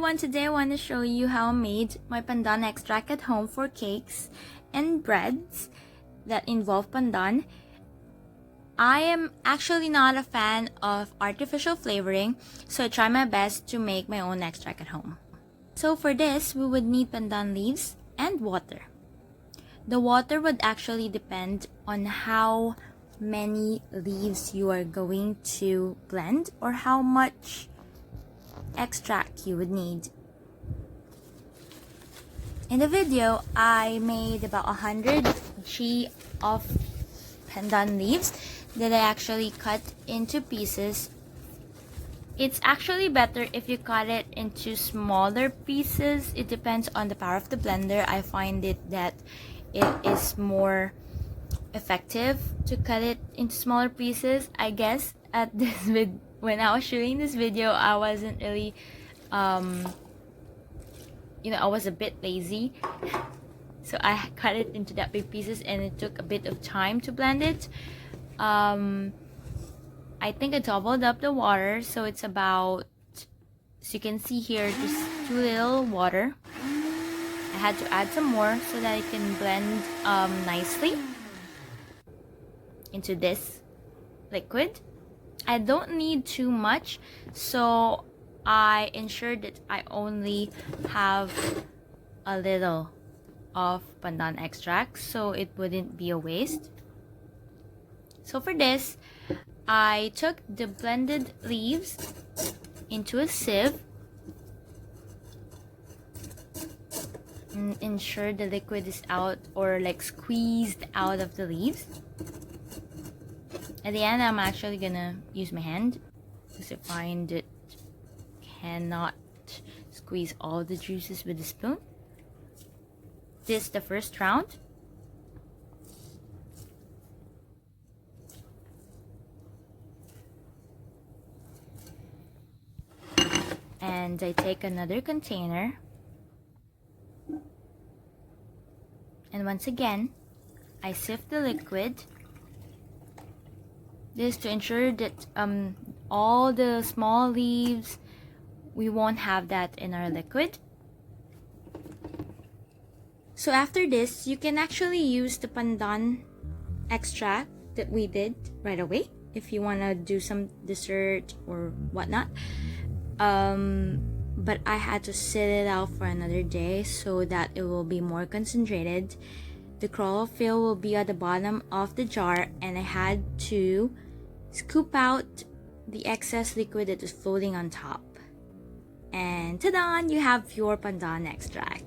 everyone, today I want to show you how I made my pandan extract at home for cakes and breads that involve pandan. I am actually not a fan of artificial flavoring, so I try my best to make my own extract at home. So for this, we would need pandan leaves and water. The water would actually depend on how many leaves you are going to blend or how much extract you would need. In the video, I made about 100 g of pandan leaves that I actually cut into pieces. It's actually better if you cut it into smaller pieces. It depends on the power of the blender. I find that it is more effective to cut it into smaller pieces. I guess at this when I was shooting this video, I wasn't really I was a bit lazy, so I cut it into that big pieces and it took a bit of time to blend it. I think I doubled up the water, so it's about, so you can see here, just too little water. I had to add some more so that it can blend nicely into this liquid. I don't need too much, so I ensured that I only have a little of pandan extract so it wouldn't be a waste. So for this, I took the blended leaves into a sieve and ensure the liquid is out, or like squeezed out of the leaves. At the end, I'm actually gonna use my hand because I find it cannot squeeze all the juices with a spoon. This is the first round. And I take another container, and once again I sift the liquid. This to ensure that all the small leaves, we won't have that in our liquid. So after this, you can actually use the pandan extract that we did right away if you want to do some dessert or whatnot. But I had to sit it out for another day so that it will be more concentrated. The chlorophyll will be at the bottom of the jar, and I had to scoop out the excess liquid that was floating on top. And ta-da! You have your pandan extract.